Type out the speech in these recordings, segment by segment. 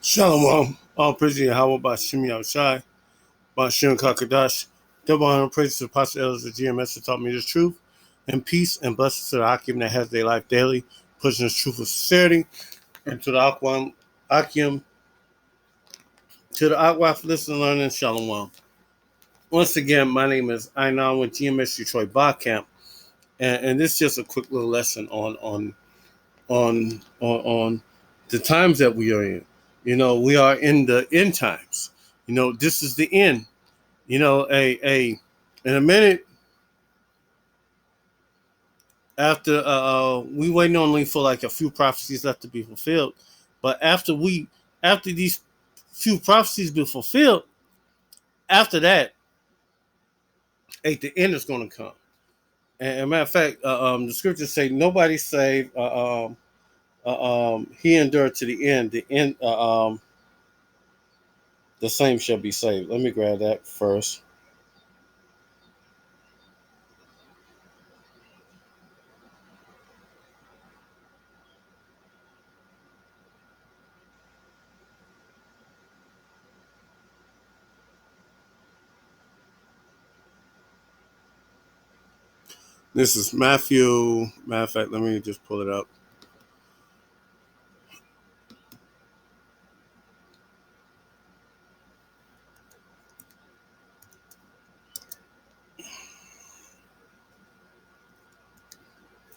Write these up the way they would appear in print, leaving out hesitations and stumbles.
Shalom. All praise to Yahweh by Shimi Shai, by Shem Kakadash. Double honor praise to the apostle elders of GMS that taught me the truth, and peace and blessings to the Akim that has their life daily, pushing the truth with sincerity, and to the Akim, to the Akwaf listening, learning, Shalom. Once again, my name is Ainan with GMS Detroit Bar Camp, and this is just a quick little lesson on the times that we are in. We are in the end times. This is the end. In a minute after we wait only for like a few prophecies left to be fulfilled, but after these few prophecies be fulfilled, after that, the end is going to come. And as a matter of fact, the scriptures say nobody's saved. He endured to the end. The end. The same shall be saved. Let me grab that first. This is Matthew. Matter of fact, let me just pull it up.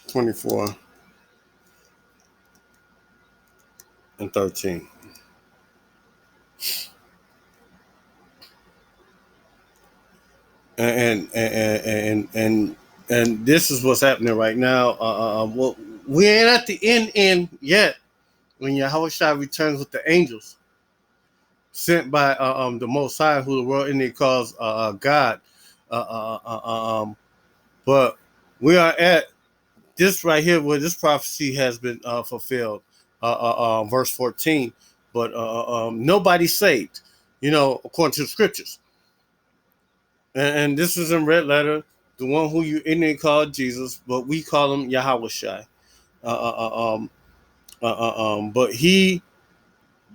(24 and 13). And this is what's happening right now. Well, we ain't at the end yet. When Yahweh Shai returns with the angels sent by the Most High, who the world Indian calls God. But we are at this right here where this prophecy has been fulfilled. Verse 14. But nobody's saved, according to the scriptures. And this is in red letter, the one who you Indian call Jesus, but we call him Yahweh Shai. But he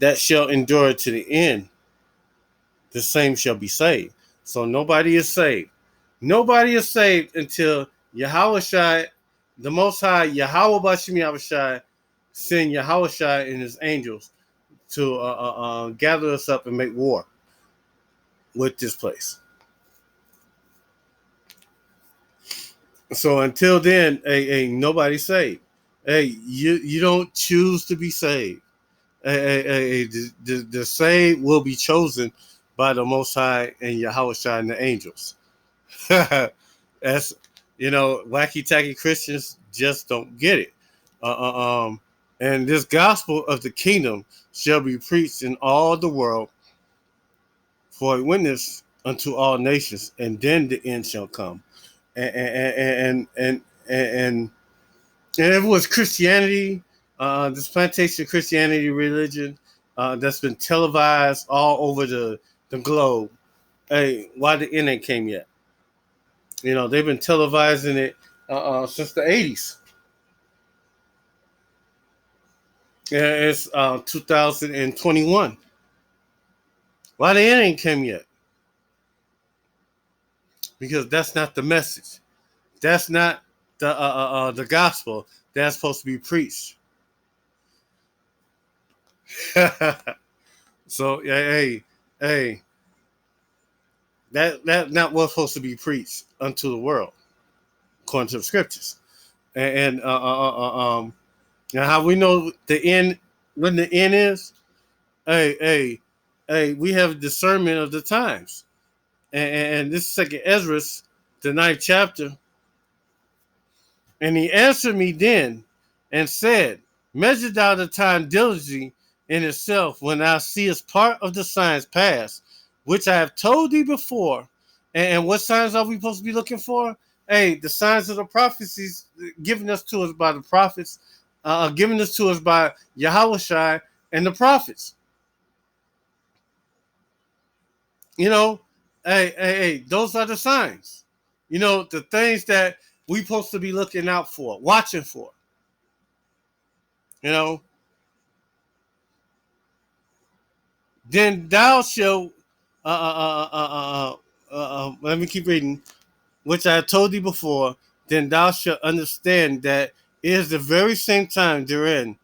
that shall endure to the end, the same shall be saved. So nobody is saved. Nobody is saved until Yahweh Shai, the Most High, Yahweh Bashim Yahweh Shai, send Yahweh Shai and his angels to gather us up and make war with this place. So until then, nobody's saved. You don't choose to be saved. The saved will be chosen by the Most High and Yahweh Shai and the angels. That's wacky tacky Christians just don't get it. And this gospel of the kingdom shall be preached in all the world for a witness unto all nations, and then the end shall come. And it was Christianity, this plantation Christianity religion that's been televised all over the globe. Hey, why the end ain't came yet? They've been televising it since the 80s. Yeah, it's 2021. Why the end ain't came yet? Because that's not the message. That's not the gospel that's supposed to be preached. So hey, that not what's supposed to be preached unto the world, according to the scriptures. And now how we know the end, when the end is? Hey, we have discernment of the times. And this is Second Ezra, the 9th chapter. And he answered me then and said, measure thou the time diligently in itself when thou seest part of the signs pass, which I have told thee before. And what signs are we supposed to be looking for? Hey, the signs of the prophecies given us to us by the prophets, given us to us by Yahweh Shai and the prophets. Hey, those are the signs. The things that we supposed to be looking out for, watching for. Then thou shalt, let me keep reading, which I told thee before, then thou shalt understand that it is the very same time therein,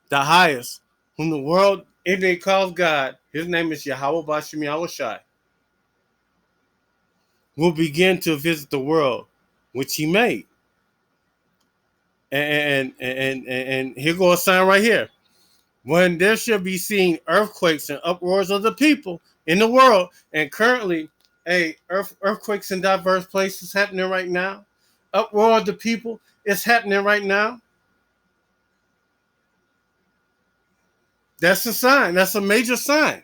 the highest, whom the world if they calls God, his name is Yahweh Bashem Yahushai, will begin to visit the world which he made. And here goes a sign right here. When there shall be seen earthquakes and uproars of the people in the world, and currently, earthquakes in diverse places happening right now. Uproar of the people is happening right now. That's a sign. That's a major sign.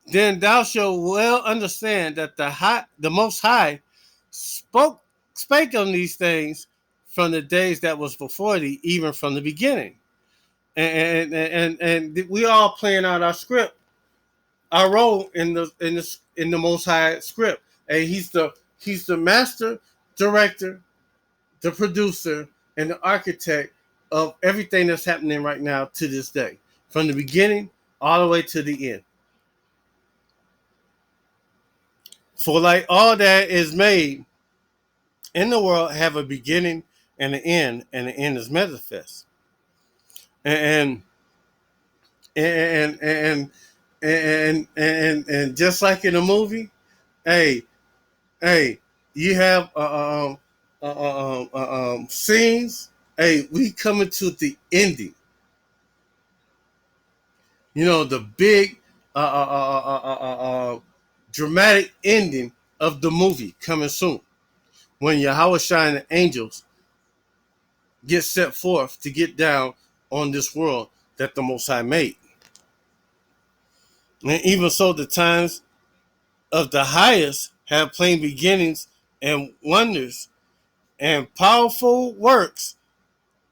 Then thou shalt well understand that the Most High spake on these things from the days that was before thee, even from the beginning. And we all playing out our script, our role in the Most High script. And he's the master director, the producer, and the architect of everything that's happening right now to this day, from the beginning all the way to the end. For like all that is made in the world have a beginning and an end, and the end is manifest. And and and and just like in a movie, hey, you have scenes. Hey, we coming to the ending. You know, the big dramatic ending of the movie coming soon, when Yahweh Shai and the angels get set forth to get down on this world that the Most High made. And even so, the times of the highest have plain beginnings and wonders and powerful works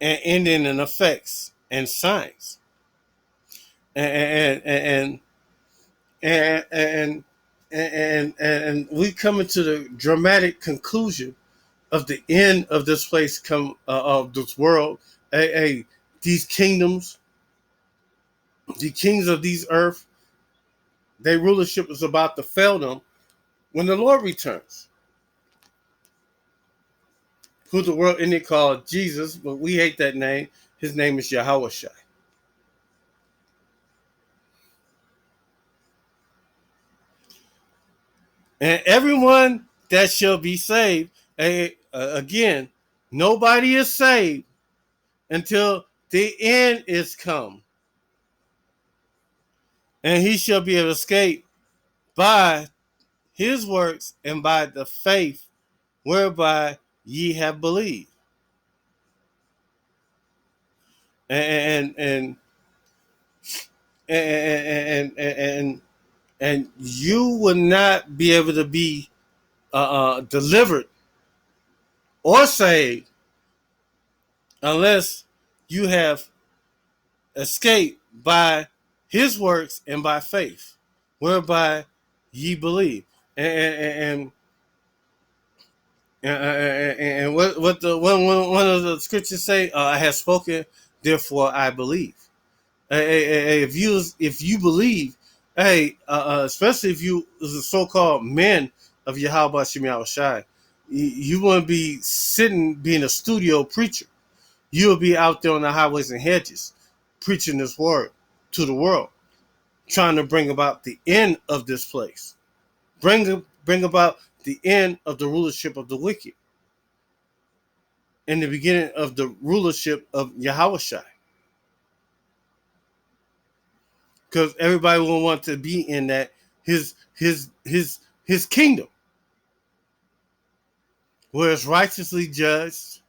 and ending in effects and signs. And and and and we come into the dramatic conclusion of the end of this place, of this world. These kingdoms, the kings of these earth, their rulership is about to fail them when the Lord returns. Who the world in it called Jesus, but we hate that name. His name is Yahweh Shai. And everyone that shall be saved, again, nobody is saved until the end is come. And he shall be able to escape by his works and by the faith whereby ye have believed. And and and and and, and you will not be able to be delivered or saved unless you have escaped by his works and by faith, whereby ye believe. And what the one of the scriptures say, I have spoken, therefore I believe. If you believe, especially if you is a so-called men of Yahweh Shem Yahushai, you wouldn't be sitting being a studio preacher. You'll be out there on the highways and hedges preaching this word to the world, trying to bring about the end of this place. Bring about the end of the rulership of the wicked and the beginning of the rulership of Yahweh Shai. Because everybody will want to be in that his kingdom, where it's righteously judged,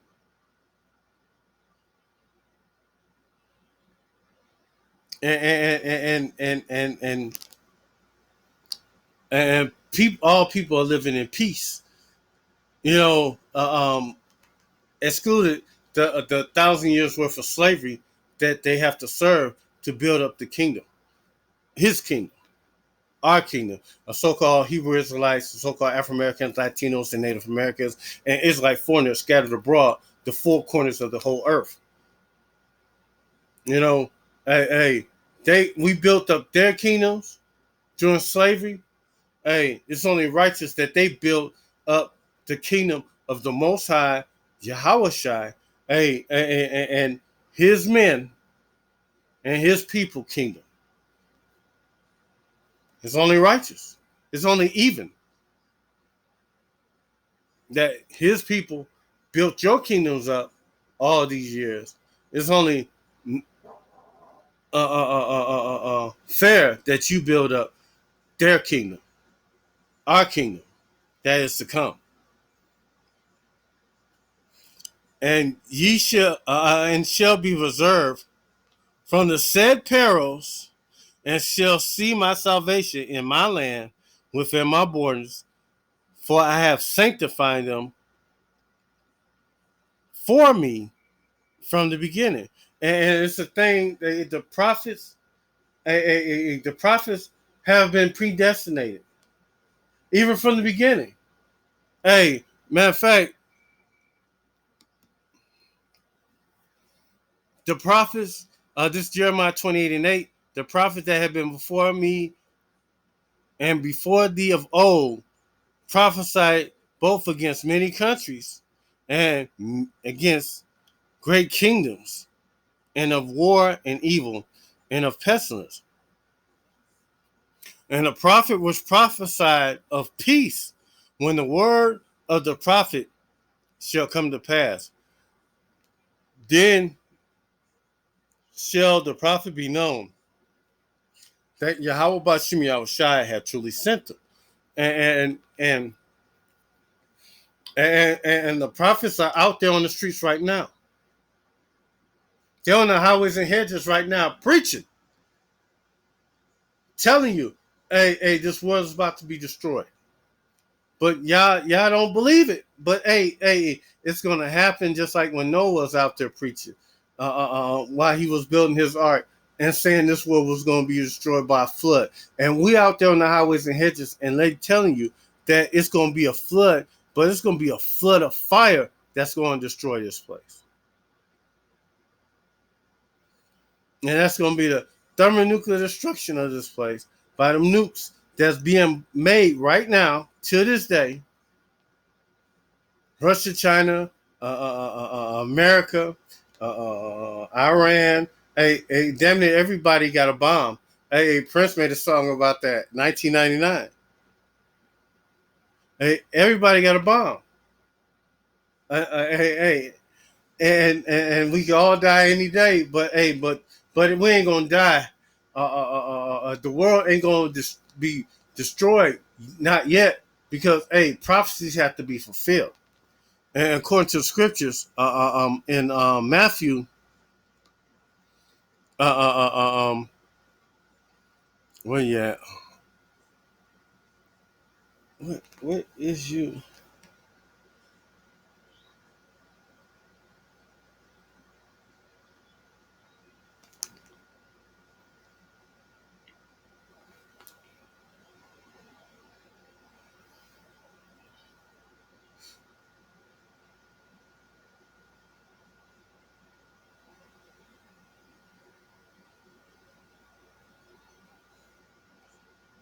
and all people are living in peace. You know, excluded the 1,000 years worth of slavery that they have to serve to build up the kingdom, his kingdom, our kingdom, a so-called Hebrew Israelites, so-called Afro-Americans, Latinos, and Native Americans, and Israelite foreigners scattered abroad the four corners of the whole earth. You know, hey, We built up their kingdoms during slavery. Hey, it's only righteous that they built up the kingdom of the Most High, Yahushua, hey, and his men and his people kingdom. It's only righteous. It's only even that his people built your kingdoms up all these years. It's only fair that you build up their kingdom, our kingdom that is to come. And ye shall be reserved from the said perils, and shall see my salvation in my land within my borders, for I have sanctified them for me from the beginning. And it's a thing, the prophets have been predestinated, even from the beginning. Hey, matter of fact, the prophets, this Jeremiah 28:8, the prophets that have been before me and before thee of old prophesied both against many countries and against great kingdoms, and of war and evil, and of pestilence. And the prophet was prophesied of peace when the word of the prophet shall come to pass. Then shall the prophet be known that Yahweh Bashim Yahushai had truly sent him. And the prophets are out there on the streets right now. They're on the highways and hedges right now preaching, telling you, hey, this world is about to be destroyed. But y'all don't believe it. But hey, it's gonna happen just like when Noah was out there preaching, while he was building his ark and saying this world was gonna be destroyed by a flood. And we out there on the highways and hedges, and they telling you that it's gonna be a flood, but it's gonna be a flood of fire that's gonna destroy this place. And that's gonna be the thermonuclear destruction of this place by them nukes that's being made right now to this day. Russia, China, America, Iran. Hey, damn near everybody got a bomb. Hey, Prince made a song about that, 1999. Hey, everybody got a bomb. Hey, and we can all die any day, but we ain't gonna die. The world ain't gonna be destroyed, not yet, because prophecies have to be fulfilled. And according to the scriptures, in Matthew, where you at? What is you?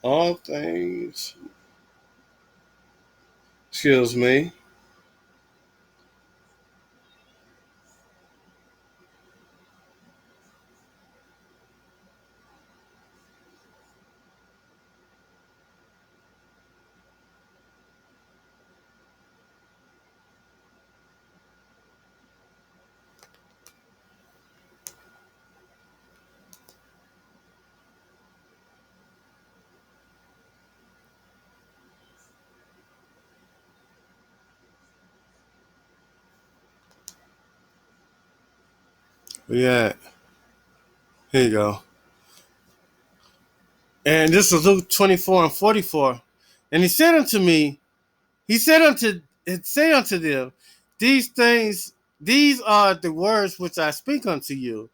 All things. Excuse me. Yeah. Here you go. And this is Luke 24:44. And he said unto me, say unto them, these are the words which I speak unto you,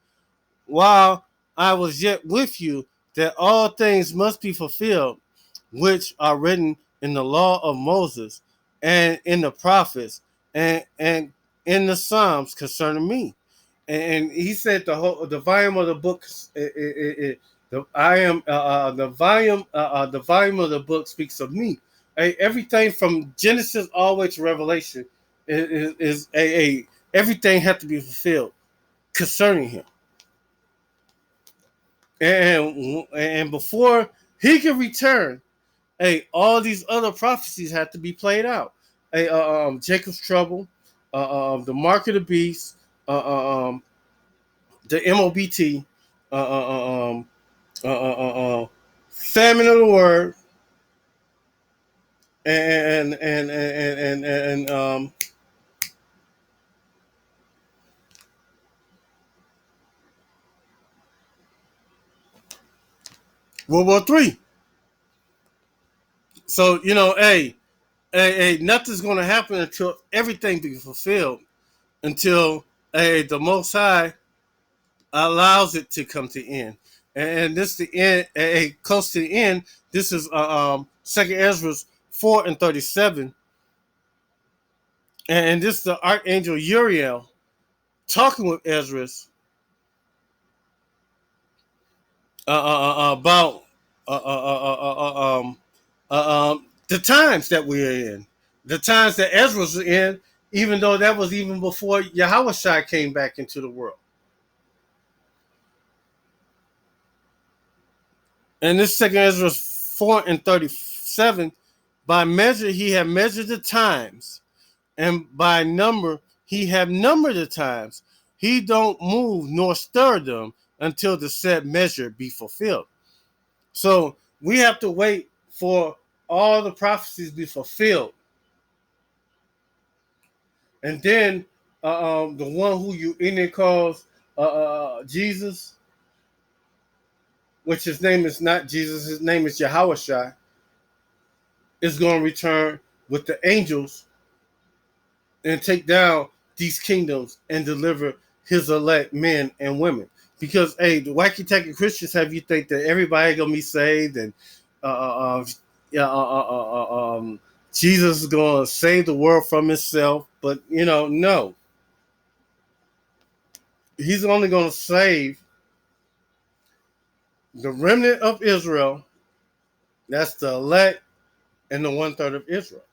while I was yet with you, that all things must be fulfilled, which are written in the law of Moses, and in the prophets, and in the Psalms concerning me. And he said the volume of the book The volume of the book speaks of me. Everything from Genesis all the way to Revelation is everything had to be fulfilled concerning him. And before he could return, all these other prophecies had to be played out. Jacob's trouble, the mark of the beast, the MOBT, uh, uh, um, famine of the word, and World War III. So nothing's going to happen until everything be fulfilled. Until the Most High allows it to come to end. And this the end, close to the end. This is Second Ezra 4:37, and this is the archangel Uriel talking with Ezra about the times that we're in, the times that Ezra was in, even though that was even before Yahushua came back into the world. And this Second Ezra 4:37, by measure he had measured the times, and by number he have numbered the times. He don't move nor stir them until the said measure be fulfilled. So we have to wait for all the prophecies be fulfilled. And then the one who you in it calls Jesus, which his name is not Jesus, his name is Yahushua, is going to return with the angels and take down these kingdoms and deliver his elect men and women. Because the wacky tacky Christians have you think that everybody gonna be saved and Jesus is gonna save the world from himself, but no, he's only gonna save the remnant of Israel. That's the elect and the 1/3 of Israel.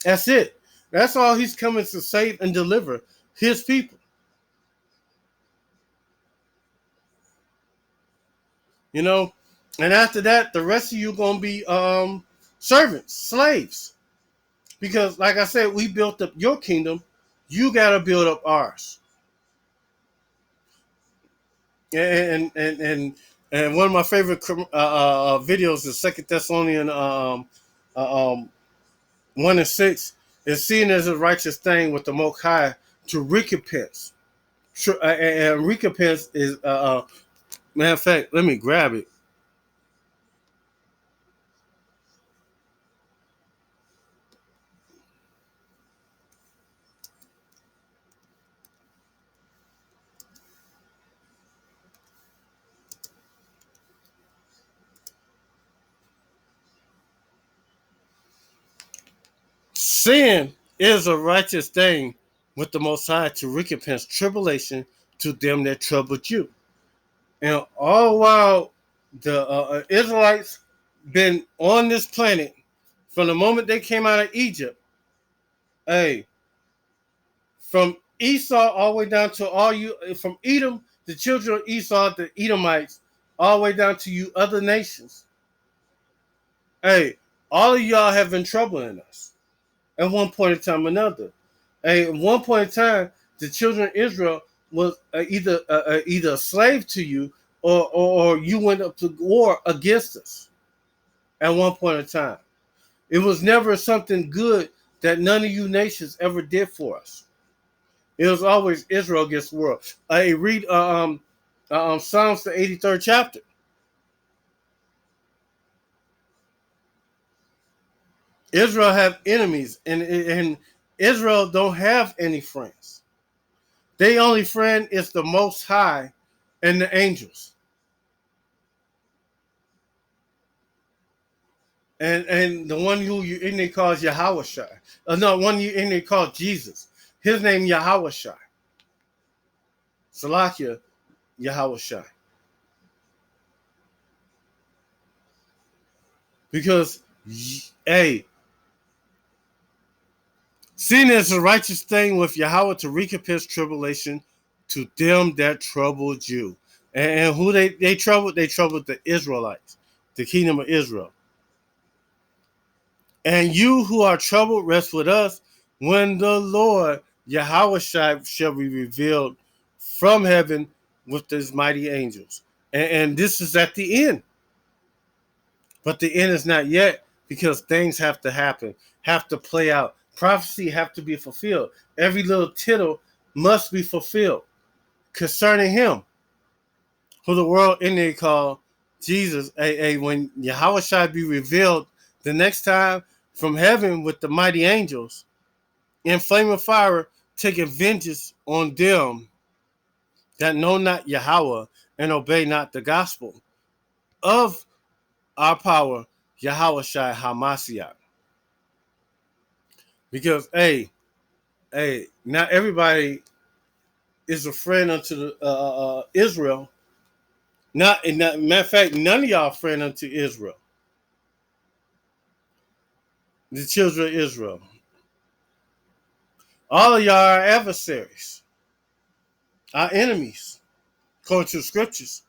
That's it. That's all he's coming to save and deliver his people. And after that, the rest of you gonna be servants, slaves. Because, like I said, we built up your kingdom. You gotta build up ours. And one of my favorite videos is Second Thessalonians 1:6 is seen as a righteous thing with the Most High to recompense. And recompense is matter of fact, let me grab it. Sin is a righteous thing with the Most High to recompense tribulation to them that troubled you. And all while the Israelites been on this planet from the moment they came out of Egypt, from Esau all the way down to all you, from Edom, the children of Esau, the Edomites, all the way down to you other nations. All of y'all have been troubling us at one point in time or another. At one point in time, the children of Israel was either a slave to you or you went up to war against us at one point in time. It was never something good that none of you nations ever did for us. It was always Israel against the world. Read Psalms, the 83rd chapter. Israel have enemies, and Israel don't have any friends. Their only friend is the Most High and the angels. And the one who you in there calls Yahushua. No, one you in there calls Jesus. His name Yahushua. Salakia Yahushua. Because, hey, seeing as a righteous thing with Yahweh to recompense tribulation to them that troubled you. And who they troubled? They troubled the Israelites, the kingdom of Israel. And you who are troubled, rest with us when the Lord Yahweh shall be revealed from heaven with his mighty angels. And this is at the end. But the end is not yet, because things have to happen, have to play out. Prophecy have to be fulfilled. Every little tittle must be fulfilled concerning him, who the world in there call Jesus. When Yahweh shall be revealed the next time from heaven with the mighty angels in flame of fire, taking vengeance on them that know not Yahweh and obey not the gospel of our power, Yahweh Shai HaMashiach. Because, not everybody is a friend unto the, Israel. Matter of fact, none of y'all are friend unto Israel, the children of Israel. All of y'all are adversaries, our enemies, according to the scriptures.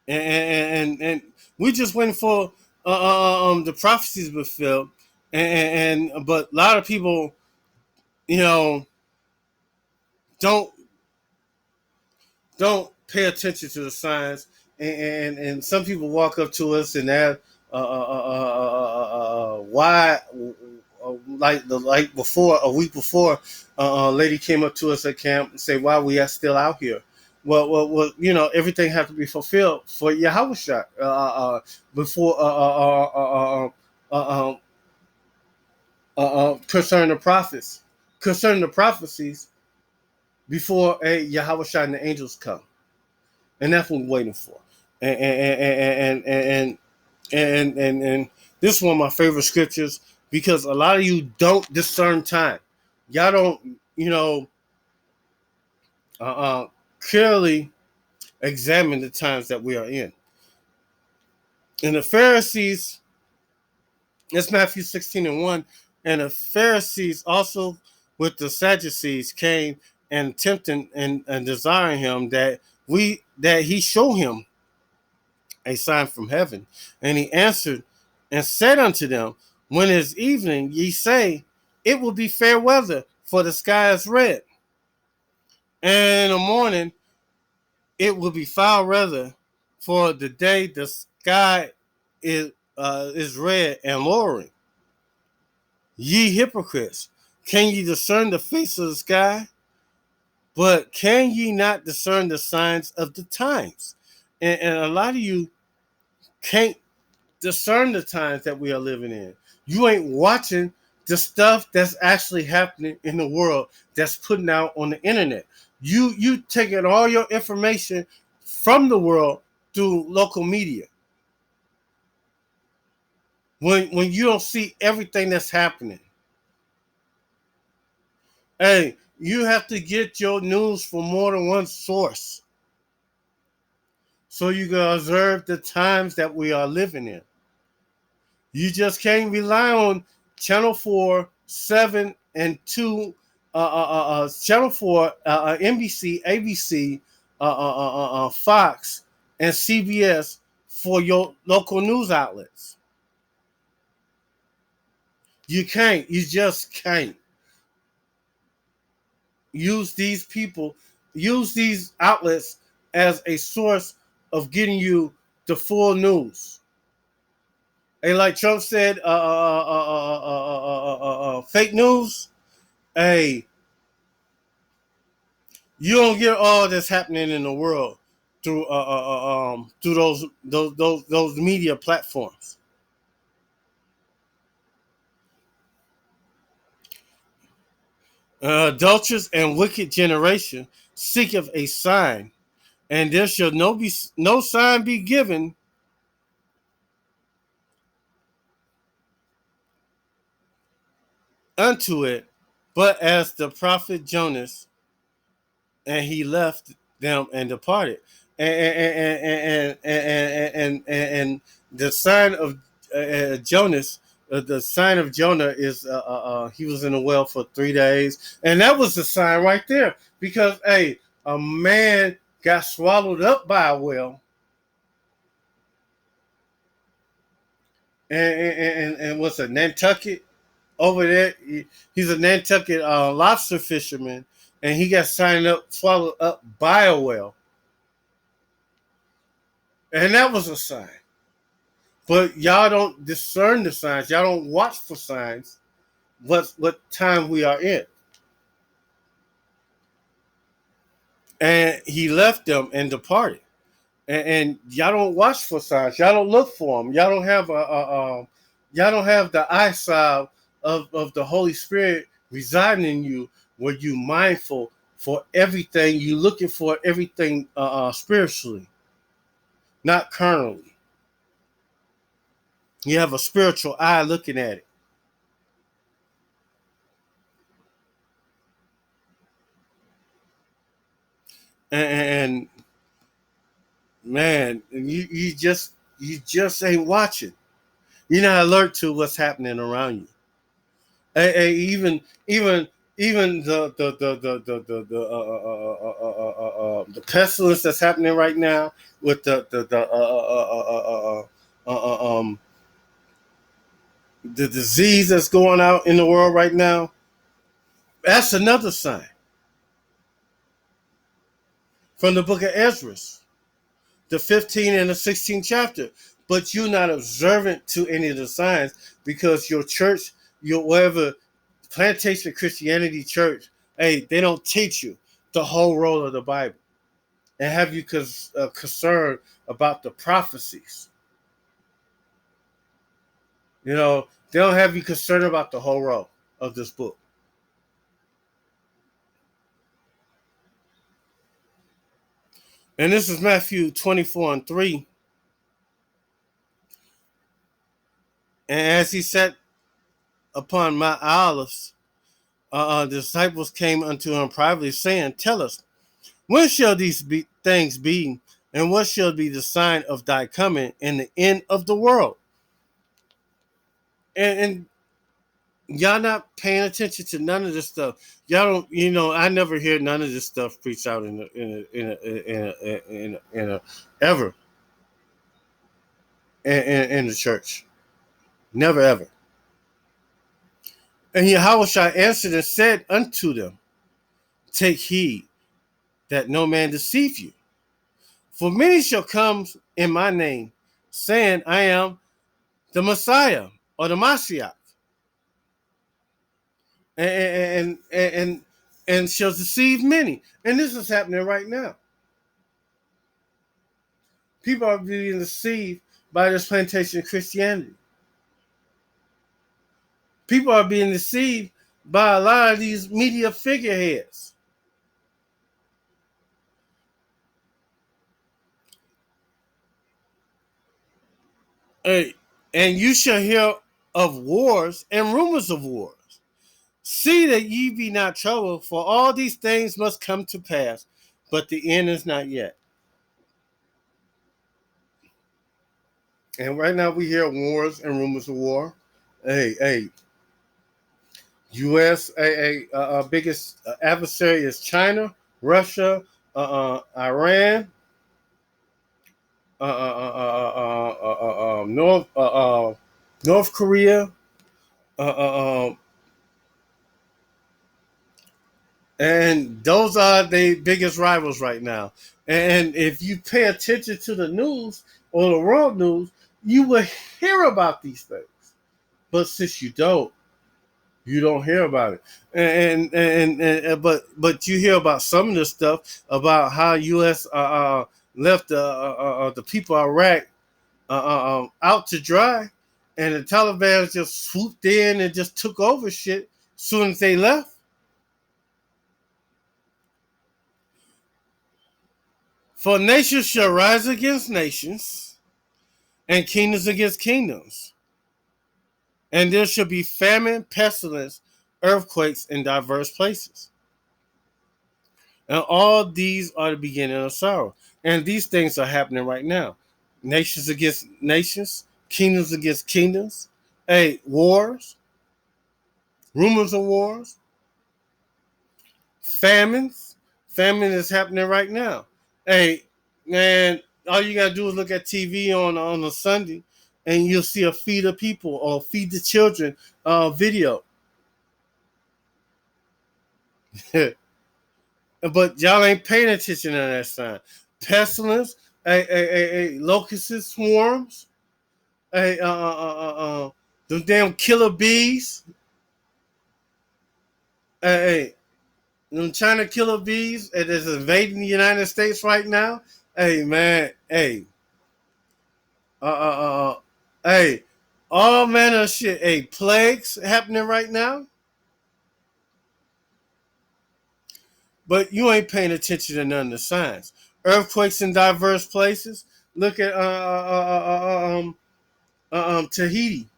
And we just waiting for the prophecies to be fulfilled. But a lot of people, don't pay attention to the signs, and some people walk up to us and ask, why, like before, a week before, a lady came up to us at camp and said, why we are still out here. Well, everything has to be fulfilled for Yahushua before concerning the prophecies before Yahushua and the angels come. And that's what we're waiting for. And this is one of my favorite scriptures, because a lot of you don't discern time. Y'all don't, clearly examine the times that we are in. And the Pharisees, it's Matthew 16:1, and the Pharisees also with the Sadducees came and tempting and desiring him that he show him a sign from heaven. And he answered and said unto them, when it is evening, ye say, it will be fair weather, for the sky is red. And in the morning, it will be foul weather, for the day the sky is red and lowering. Ye hypocrites, can ye discern the face of the sky? But can ye not discern the signs of the times? And a lot of you can't discern the times that we are living in. You ain't watching the stuff that's actually happening in the world that's putting out on the internet. You taking all your information from the world through local media. When you don't see everything that's happening. Hey, you have to get your news from more than one source, so you can observe the times that we are living in. You just can't rely on Channel 4, 7, and 2, Channel 4, NBC, ABC, Fox, and CBS for your local news outlets. You can't. You just can't. Use these outlets as a source of getting you the full news. And like Trump said, fake news. Hey, you don't get all that's happening in the world through those media platforms. Adulterous and wicked generation seeketh a sign, and there shall no sign be given unto it, but as the prophet Jonas, and he left them and departed. And the sign of Jonas. The sign of Jonah is he was in the well for 3 days, and that was the sign right there. Because hey, a man got swallowed up by a whale, and what's a Nantucket over there? He's a Nantucket lobster fisherman, and he got swallowed up by a whale, and that was a sign. But y'all don't discern the signs. Y'all don't watch for signs. What time we are in? And he left them and departed. And y'all don't watch for signs. Y'all don't look for them. Y'all don't have y'all don't have the eyesight of the Holy Spirit residing in you, where you mindful for everything. You looking for everything spiritually, not carnally. You have a spiritual eye looking at it. And man, you just ain't watching. You're not alert to what's happening around you. Even the pestilence that's happening right now with the disease that's going out in the world right now. That's another sign from the book of Ezra, the 15th and the 16th chapter. But you're not observant to any of the signs because your church, your whatever plantation Christianity church, hey, they don't teach you the whole role of the Bible and have you concerned about the prophecies. You know, they don't have you concerned about the whole role of this book. And this is Matthew 24:3. And as he sat upon Mount Olives, the disciples came unto him privately, saying, Tell us, when shall these things be, and what shall be the sign of thy coming and the end of the world? And y'all not paying attention to none of this stuff. Y'all don't, I never hear none of this stuff preached out in a ever in the church. Never ever. And Yahushua answered and said unto them, Take heed that no man deceive you. For many shall come in my name, saying, I am the Messiah or the Mashiach, and shall deceive many. And this is happening right now. People are being deceived by this plantation Christianity. People are being deceived by a lot of these media figureheads. Hey, and you shall hear of wars and rumors of wars. See that ye be not troubled, for all these things must come to pass, but the end is not yet. And right now we hear wars and rumors of war. Hey, U.S. Biggest adversary is China, Russia, Iran, North Korea, and those are the biggest rivals right now. And if you pay attention to the news or the world news, you will hear about these things. But since you don't hear about it. But you hear about some of this stuff about how U.S. Left the people of Iraq out to dry, and the Taliban just swooped in and just took over shit as soon as they left. For nations shall rise against nations, and kingdoms against kingdoms. And there shall be famine, pestilence, earthquakes in diverse places. And all these are the beginning of sorrow. And these things are happening right now. nations against nations, kingdoms against kingdoms, hey, wars, rumors of wars, famines. Famine is happening right now. Hey, man, all you gotta do is look at TV on a Sunday, and you'll see a feed the people or feed the children video. But y'all ain't paying attention to that sign. Pestilence, locusts, swarms, hey, them damn killer bees, hey, them China killer bees that is invading the United States right now. Hey, man, uh, uh, uh, hey, all manner of shit. Hey, plagues happening right now, but you ain't paying attention to none of the signs. Earthquakes in diverse places. Look at Tahiti.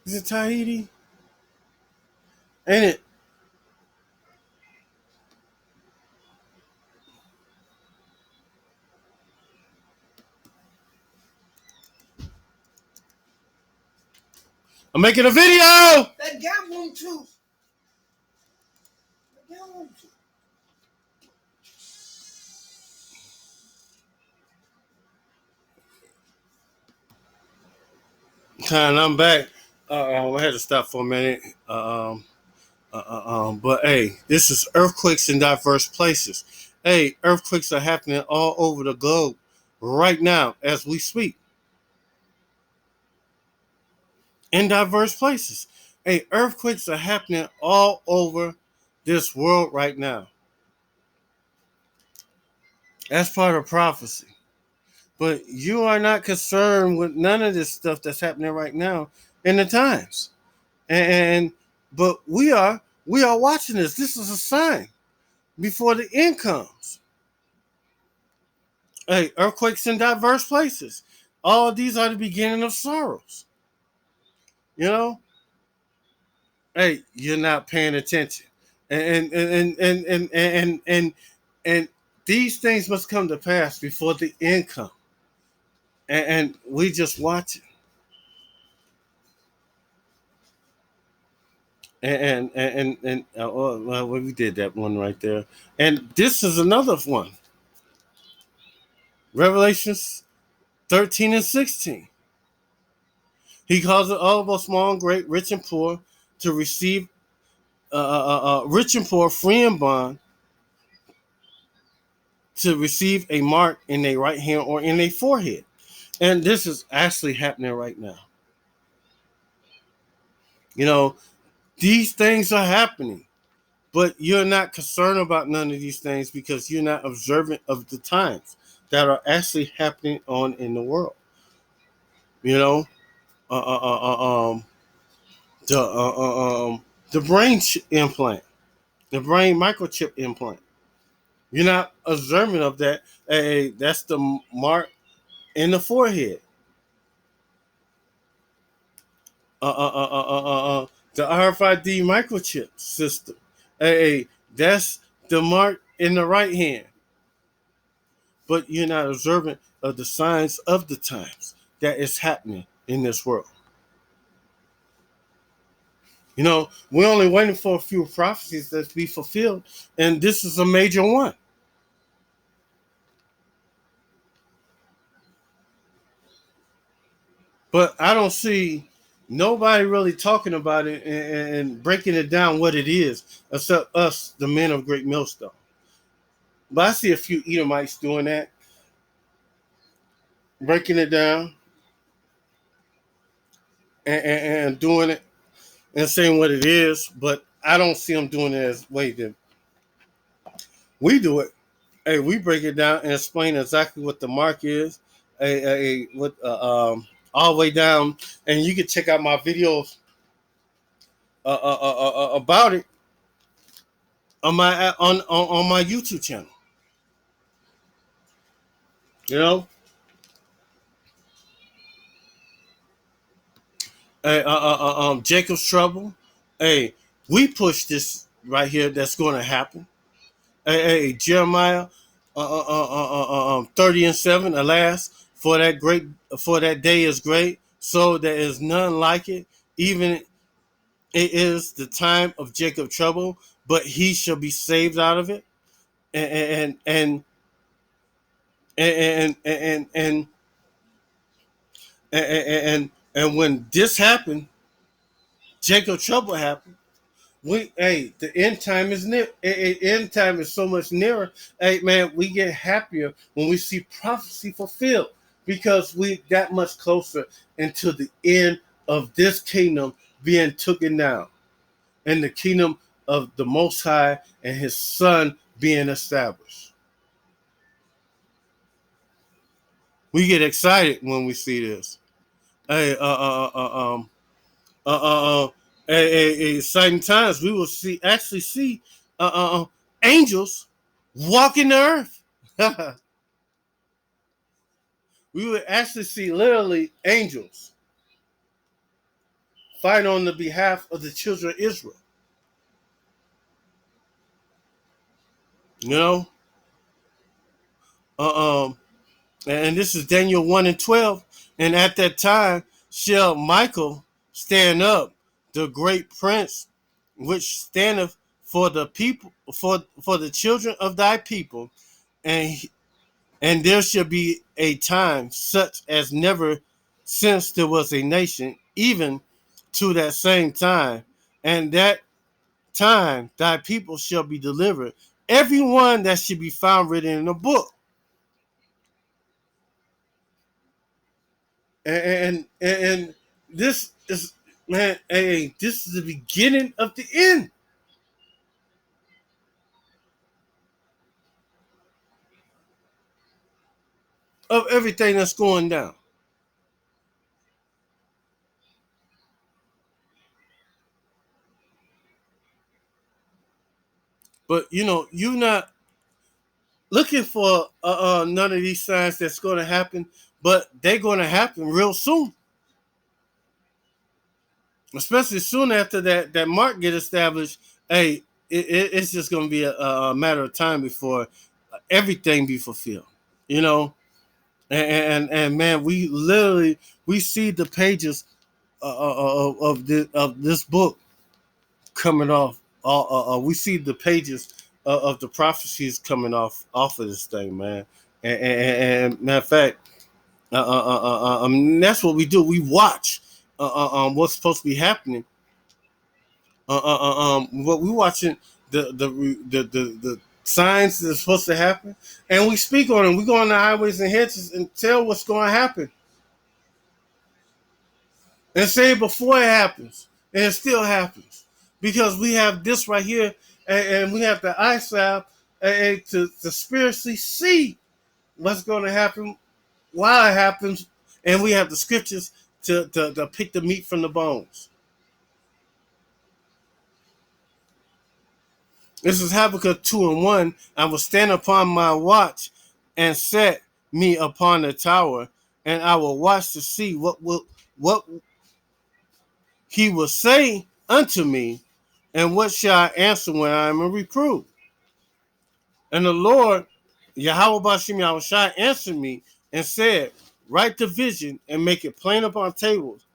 Is it Tahiti? Ain't it? I'm making a video. That guy won't to. That guy won't to. And I'm back. I had to stop for a minute. But hey, this is earthquakes in diverse places. Hey, earthquakes are happening all over the globe right now as we speak in diverse places. Hey, earthquakes are happening all over this world right now. That's part of prophecy. But you are not concerned with none of this stuff that's happening right now in the times. And but we are watching this. This is a sign before the end comes. Hey, earthquakes in diverse places. All these are the beginning of sorrows. You know, hey, you're not paying attention, and these things must come to pass before the end come, and we just watch it, well, we did that one right there, and this is another one, Revelations 13 and 16. He calls it all of us small and great, rich and poor, to receive rich and poor, free and bond, to receive a mark in their right hand or in their forehead. And this is actually happening right now. You know, these things are happening, but you're not concerned about none of these things because you're not observant of the times that are actually happening on in the world. You know, uh, uh, uh, uh, um, the brain implant, the brain microchip implant. You're not observant of that. Hey, that's the mark in the forehead. The RFID microchip system. Hey, that's the mark in the right hand. But you're not observant of the signs of the times that is happening in this world. You know, we're only waiting for a few prophecies that be fulfilled, and this is a major one. But I don't see nobody really talking about it and breaking it down what it is, except us, the men of Great Millstone. But I see a few Edomites doing that, breaking it down and doing it and saying what it is. But I don't see them doing it as way that we do it. Hey, we break it down and explain exactly what the mark is, what all the way down, and you can check out my videos about it on my YouTube channel. You know, Jacob's trouble. Hey, we push this right here. That's going to happen. Jeremiah 30:7. Alas, for that day is great, so there is none like it. Even it is the time of Jacob trouble, but he shall be saved out of it. And and and and and and and, and when this happened, Jacob trouble happened. The end time is near. End time is so much nearer. Hey, man, we get happier when we see prophecy fulfilled because we that much closer into the end of this kingdom being taken down, and the kingdom of the Most High and His Son being established. We get excited when we see this. Hey, uh, uh, uh, exciting times. We will actually see uh, uh, angels walking the earth. We would actually see literally angels fight on the behalf of the children of Israel. You know, uh, um, and this is Daniel 1:12. And at that time shall Michael stand up, the great prince, which standeth for the people, for the children of thy people, and and there shall be a time such as never since there was a nation, even to that same time. And that time thy people shall be delivered, every one that should be found written in a book. And this is, man, hey, this is the beginning of the end of everything that's going down. But you know, you're not looking for none of these signs that's going to happen, but they're going to happen real soon. Especially soon after that mark get established. Hey, it's just going to be a matter of time before everything be fulfilled. You know, and man, we see the pages of this book coming off. We see the pages of the prophecies coming off of this thing, man. And matter of fact, that's what we do. We watch what's supposed to be happening. What we watching the signs that are supposed to happen, and we speak on them. We go on the highways and hedges and tell what's going to happen, and say it before it happens, and it still happens because we have this right here, and we have the eyesight to spiritually see what's going to happen while it happens, and we have the scriptures to pick the meat from the bones. This is Habakkuk 2:1. I will stand upon my watch and set me upon the tower, and I will watch to see what he will say unto me, and what shall I answer when I am reproved. And the Lord, Yahweh Bashim Yahushai, answered me and said, write the vision and make it plain upon tables,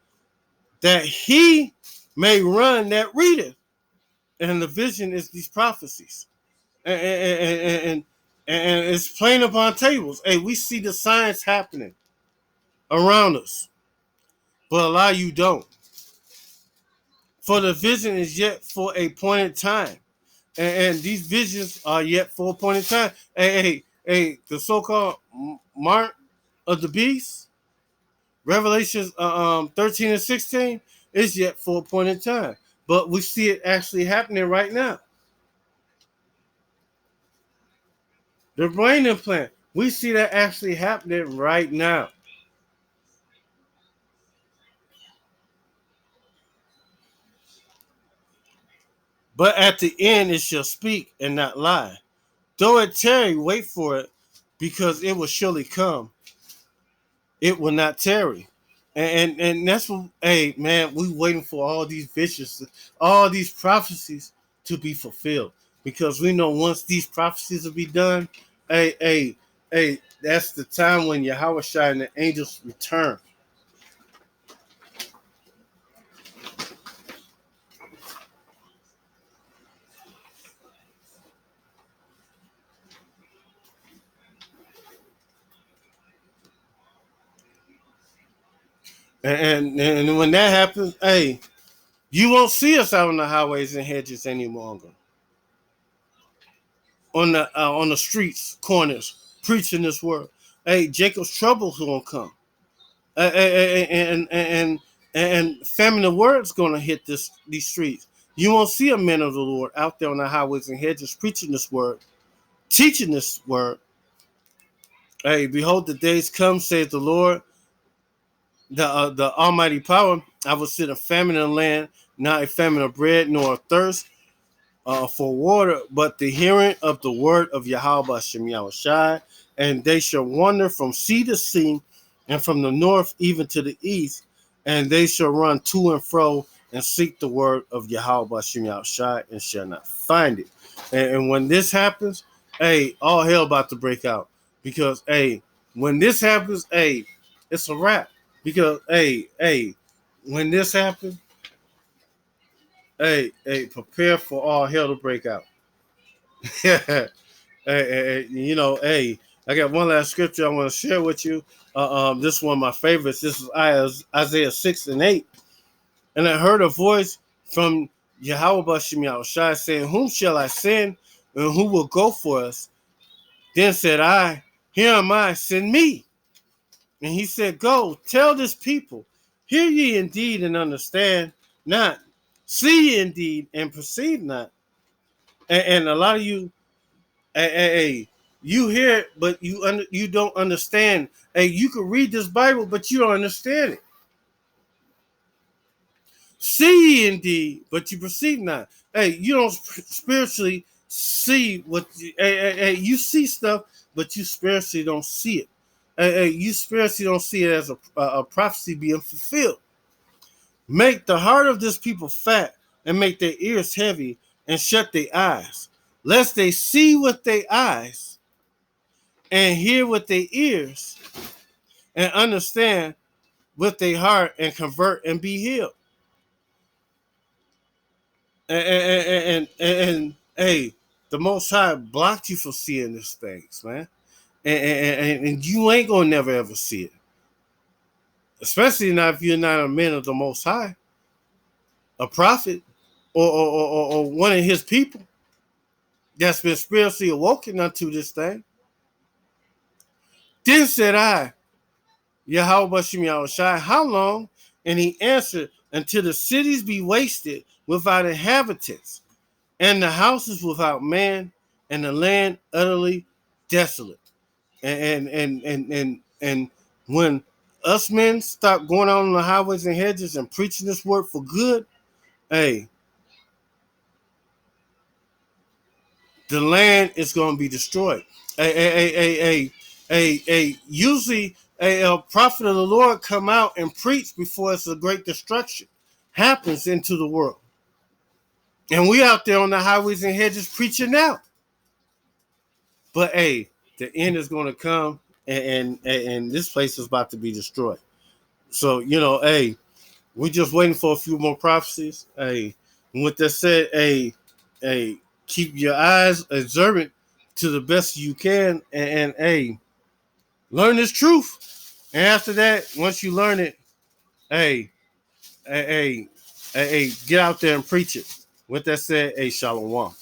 that he may run that readeth. And the vision is these prophecies. And it's plain upon tables. Hey, we see the signs happening around us, but a lot of you don't. For the vision is yet for a appointed time, and these visions are yet for a appointed time. The so-called mark of the beast, Revelations 13 and 16, is yet for a appointed time, but we see it actually happening right now. The brain implant, we see that actually happening right now. But at the end it shall speak and not lie. Though it tarry, wait for it, because it will surely come. It will not tarry. And that's what, hey man, we waiting for all these visions, all these prophecies to be fulfilled. because we know once these prophecies will be done, that's the time when Yahweh Shai and the angels return. And when that happens, you won't see us out on the highways and hedges any longer. On the streets, corners, preaching this word. Jacob's trouble's gonna come. And famine of words gonna hit these streets. You won't see a man of the Lord out there on the highways and hedges preaching this word, teaching this word. Behold, the days come, saith the Lord, the Almighty Power. I will send a famine in the land, not a famine of bread, nor a thirst for water, but the hearing of the word of Yahweh Shem Yahushai, and they shall wander from sea to sea, and from the north even to the east, and they shall run to and fro and seek the word of Yahweh Shem Yahushai, and shall not find it. And when this happens, all hell about to break out, because when this happens, it's a wrap. Because when this happens, prepare for all hell to break out. I got one last scripture I want to share with you. This is one of my favorites. This is Isaiah 6:8. And I heard a voice from Yahweh Shem Yahushai saying, whom shall I send, and who will go for us? Then said I, here am I, send me. And he said, go, tell this people, hear ye indeed and understand not, see ye indeed and perceive not. And a lot of you, you hear it, but you don't understand. You can read this Bible, but you don't understand it. See ye indeed, but you perceive not. You don't spiritually see what you see stuff, but you spiritually don't see it. You spiritually don't see it as a prophecy being fulfilled. Make the heart of this people fat, and make their ears heavy, and shut their eyes, lest they see with their eyes, and hear with their ears, and understand with their heart, and convert and be healed. And the Most High blocked you from seeing these things, man. And you ain't gonna never ever see it. Especially not if you're not a man of the Most High, a prophet, or one of his people that's been spiritually awoken unto this thing. Then said I, Yahweh Shem Yahushai, how long? And he answered, until the cities be wasted without inhabitants, and the houses without man, and the land utterly desolate. And when us men stop going out on the highways and hedges and preaching this word for good, the land is going to be destroyed. Usually a prophet of the Lord come out and preach before it's a great destruction happens into the world. And we out there on the highways and hedges preaching now. But the end is going to come, and this place is about to be destroyed. So, we're just waiting for a few more prophecies. And with that said, keep your eyes observant to the best you can, and learn this truth. And after that, once you learn it, get out there and preach it. With that said, shalom.